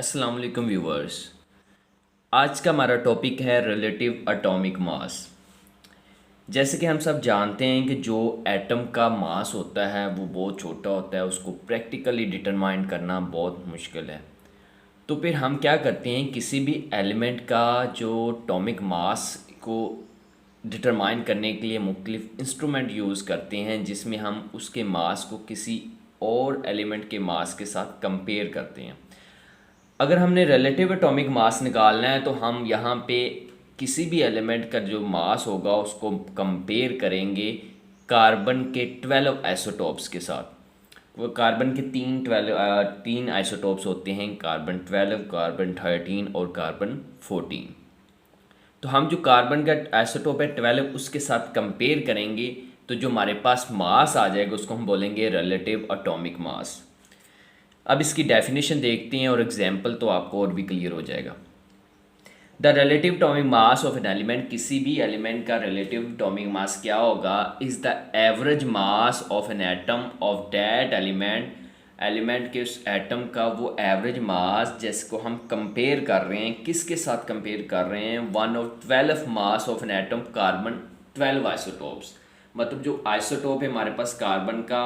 अस्सलाम वालेकुम व्यूवर्स। आज का हमारा टॉपिक है रिलेटिव एटॉमिक मास। जैसे कि हम सब जानते हैं कि जो एटम का मास होता है वो बहुत छोटा होता है, उसको प्रैक्टिकली डिटरमाइन करना बहुत मुश्किल है। तो फिर हम क्या करते हैं, किसी भी एलिमेंट का जो एटॉमिक मास को डिटरमाइन करने के लिए मुख्तलिफ इंस्ट्रूमेंट यूज़ करते हैं, जिसमें हम उसके मास को किसी और एलिमेंट के मास के साथ कंपेयर करते हैं। अगर हमने रिलेटिव एटॉमिक मास निकालना है तो हम यहाँ पे किसी भी एलिमेंट का जो मास होगा उसको कंपेयर करेंगे कार्बन के 12 आइसोटॉप्स के साथ। वो कार्बन के तीन आइसोटॉप्स होते हैं, कार्बन 12, कार्बन 13 और कार्बन 14। तो हम जो कार्बन का आइसोटोप है 12 उसके साथ कंपेयर करेंगे तो जो हमारे पास मास आ जाएगा उसको हम बोलेंगे रिलेटिव एटॉमिक मास। अब इसकी डेफिनेशन देखते हैं और एग्जाम्पल तो आपको और भी क्लियर हो जाएगा। The relative atomic mass of an element, किसी भी एलिमेंट का रिलेटिव एटॉमिक मास क्या होगा, is the average mass of an atom of that element. Element के उस एटम का वो एवरेज मास जिसको हम कंपेयर कर रहे हैं, किसके साथ कंपेयर कर रहे हैं, 1/12 mass of an atom carbon 12 isotopes. मतलब जो आइसोटोप है हमारे पास कार्बन का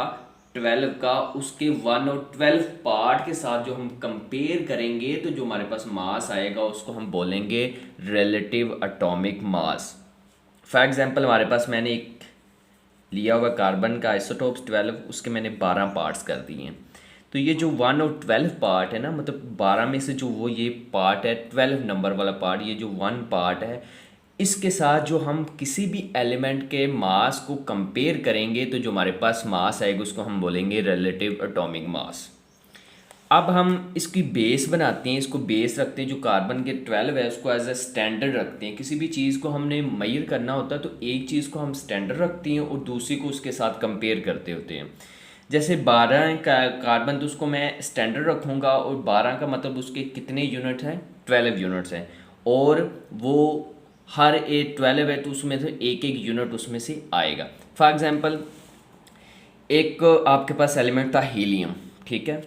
12 का, उसके 1/12 पार्ट के साथ जो हम कंपेयर करेंगे तो जो हमारे पास मास आएगा उसको हम बोलेंगे relative atomic mass. For example हमारे पास मैंने एक लिया हुआ कार्बन का आइसोटोप्स 12, उसके मैंने 12 पार्ट्स कर दिए हैं। तो ये जो 1/12 पार्ट है ना, मतलब 12 में से जो वो ये पार्ट है 12 नंबर वाला पार्ट, ये जो 1 पार्ट है, इसके साथ जो हम किसी भी एलिमेंट के मास को कंपेयर करेंगे तो जो हमारे पास मास आएगा उसको हम बोलेंगे रिलेटिव एटॉमिक मास। अब हम इसकी बेस बनाते हैं, इसको बेस रखते हैं, जो कार्बन के 12 है उसको एज ए स्टैंडर्ड रखते हैं। किसी भी चीज़ को हमने मेजर करना होता है तो एक चीज़ को हम स्टैंडर्ड रखते हैं और दूसरी को उसके साथ कंपेयर करते होते हैं। जैसे 12 का कार्बन, तो उसको मैं स्टैंडर्ड रखूँगा और 12 का मतलब उसके कितने यूनिट हैं, 12 यूनिट्स हैं, और वो हर एक 12 है तो उसमें से एक एक यूनिट उसमें से आएगा। फॉर एग्जांपल एक आपके पास एलिमेंट था हीलियम, ठीक है,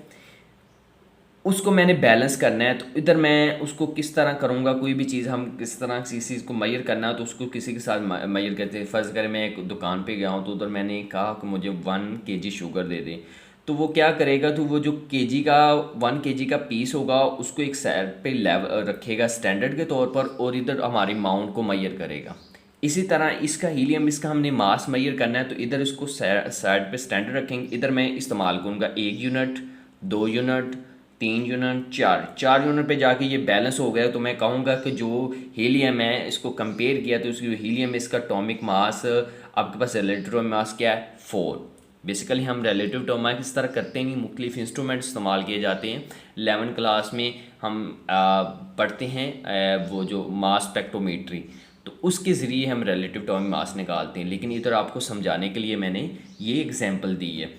उसको मैंने बैलेंस करना है तो इधर मैं उसको किस तरह करूँगा, कोई भी चीज़ हम किस तरह किसी चीज़ को मेजर करना है तो उसको किसी के साथ मेजर करते हैं। फ़र्ज़ करें मैं एक दुकान पे गया हूँ तो उधर मैंने कहा कि मुझे 1 kg शुगर दे दे, तो वो क्या करेगा, तो वो जो केजी का 1 kg का पीस होगा उसको एक साइड पे लेवल रखेगा स्टैंडर्ड के तौर पर, और इधर हमारी माउंट को मेजर करेगा। इसी तरह इसका हीलियम, इसका हमने मास मेजर करना है तो इधर इसको साइड पे स्टैंडर्ड रखेंगे। इधर मैं इस्तेमाल करूँगा 1 यूनिट, 2 यूनिट, 3 यूनिट, चार यूनिट पे जाके ये बैलेंस हो गया तो मैं कहूँगा कि जो हीलियम है इसको कंपेयर किया तो उसकी हीलियम, इसका एटॉमिक मास आपके पास रिलेटिव मास क्या है, 4। बेसिकली हम रिलेटिव एटॉमिक इस तरह करते हैं, मुख्तलिफ इंस्ट्रूमेंट इस्तेमाल किए जाते हैं। 11 क्लास में हम पढ़ते हैं वो जो मास स्पेक्ट्रोमीट्री, तो उसके ज़रिए हम रिलेटिव एटॉमिक मास निकालते हैं। लेकिन इधर आपको समझाने के लिए मैंने ये एग्जांपल दी है।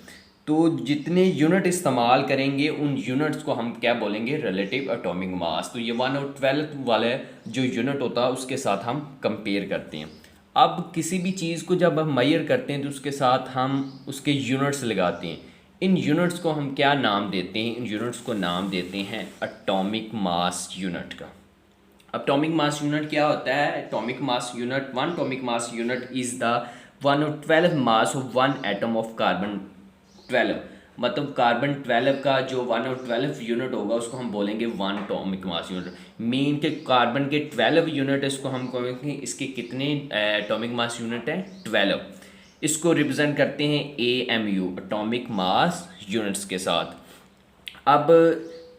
तो जितने यूनिट इस्तेमाल करेंगे उन यूनिट्स को हम क्या बोलेंगे, रिलेटिव एटॉमिक मास। तो ये 1/12 वाला जो यूनिट होता है उसके साथ हम कंपेयर करते हैं। अब किसी भी चीज़ को जब हम मेजर करते हैं तो उसके साथ हम उसके यूनिट्स लगाते हैं। इन यूनिट्स को हम क्या नाम देते हैं, इन यूनिट्स को नाम देते हैं एटॉमिक मास यूनिट का। एटॉमिक मास यूनिट क्या होता है, atomic mass unit, one atomic mass unit is the 1/12 mass of one atom of carbon 12। मतलब कार्बन 12 का जो 1/12 यूनिट होगा उसको हम बोलेंगे one atomic mass unit. Mean के कार्बन के 12 यूनिट है, इसको हम कहेंगे इसके कितने एटॉमिक मास यूनिट है, 12। इसको रिप्रेजेंट करते हैं AMU, एटॉमिक मास यूनिट्स के साथ। अब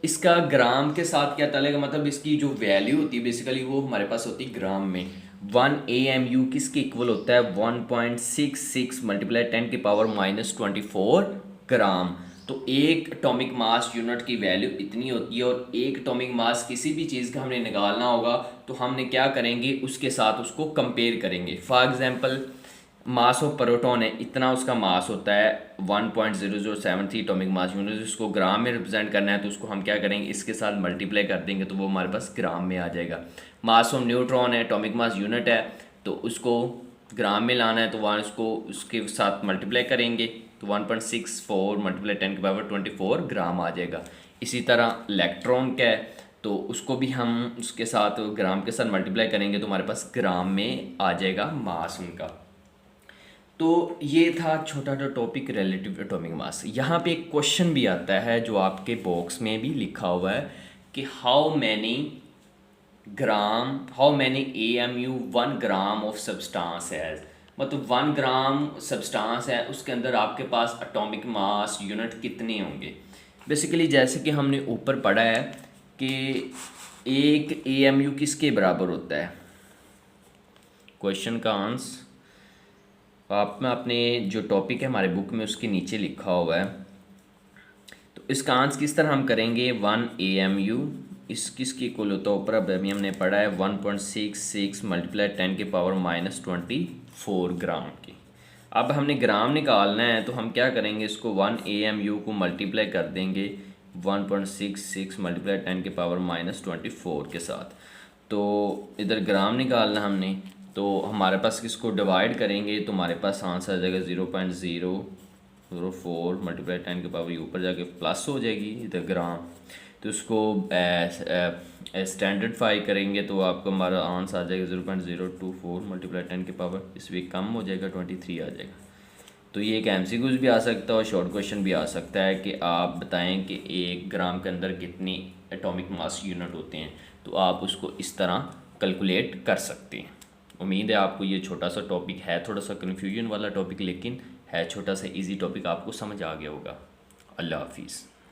इसका ग्राम के साथ क्या चलेगा, मतलब इसकी जो वैल्यू होती है बेसिकली वो हमारे पास होती है ग्राम में। 1 AMU किसके इक्वल होता है, 1.66 मल्टीप्लाई 10⁻⁻24 ग्राम। तो एक एटॉमिक मास यूनिट की वैल्यू इतनी होती है, और एक एटॉमिक मास किसी भी चीज़ का हमने निकालना होगा तो हमने क्या करेंगे, उसके साथ उसको कंपेयर करेंगे। For example mass of proton है, इतना उसका मास होता है 1.0073 एटॉमिक मास यूनिट। उसको ग्राम में रिप्रेजेंट करना है तो उसको हम क्या करेंगे, इसके साथ मल्टीप्लाई कर देंगे तो वो हमारे पास ग्राम में आ जाएगा। मास ऑफ न्यूट्रॉन है, एटॉमिक मास यूनिट है, तो उसको ग्राम में लाना है तो वहाँ उसको उसके साथ मल्टीप्लाई करेंगे तो 1.64 मल्टीप्लाई 10⁻24 ग्राम आ जाएगा। इसी तरह इलेक्ट्रॉन का है, तो उसको भी हम उसके साथ ग्राम के साथ मल्टीप्लाई करेंगे तो हमारे पास ग्राम में आ जाएगा मास उनका। तो ये था छोटा सा टॉपिक रिलेटिव एटॉमिक मास। यहाँ पे एक क्वेश्चन भी आता है जो आपके बॉक्स में भी लिखा हुआ है कि how many AMU 1 gram of substance है। मतलब 1 ग्राम सब्सटेंस है, उसके अंदर आपके पास एटॉमिक मास यूनिट कितने होंगे। बेसिकली जैसे कि हमने ऊपर पढ़ा है कि एक AMU किसके बराबर होता है। क्वेश्चन का आंसर आप में अपने जो टॉपिक है हमारे बुक में उसके नीचे लिखा हुआ है। तो इसका आंसर किस तरह हम करेंगे, 1 AMU इस किसकी इक्वल होता है, ऊपर अभी हमने पढ़ा है 1.66 मल्टीप्लाई 10⁻24 ग्राम की। अब हमने ग्राम निकालना है तो हम क्या करेंगे, इसको 1 AMU को मल्टीप्लाई कर देंगे 1.66 मल्टीप्लाई 10⁻24 के साथ। तो इधर ग्राम निकालना हमने, तो हमारे पास किसको डिवाइड करेंगे तो हमारे पास आंसर आ जाएगा 0.004 मल्टीप्लाई 10⁻, ऊपर जाके प्लस हो जाएगी इधर ग्राम। तो उसको स्टैंडर्डफाई करेंगे तो आपको हमारा आंसर आ जाएगा 0.024 मल्टीप्लाई 10⁻, इसमें कम हो जाएगा 23 आ जाएगा। तो ये एक MCQs भी आ सकता है और शॉर्ट क्वेश्चन भी आ सकता है कि आप बताएं कि 1 ग्राम के अंदर कितनी एटॉमिक मास यूनिट होते हैं, तो आप उसको इस तरह कैलकुलेट कर सकते हैं। उम्मीद है आपको ये छोटा सा टॉपिक है, थोड़ा सा कन्फ्यूजन वाला टॉपिक, लेकिन है छोटा सा इजी टॉपिक, आपको समझ आ गया होगा। अल्लाह हाफिज़।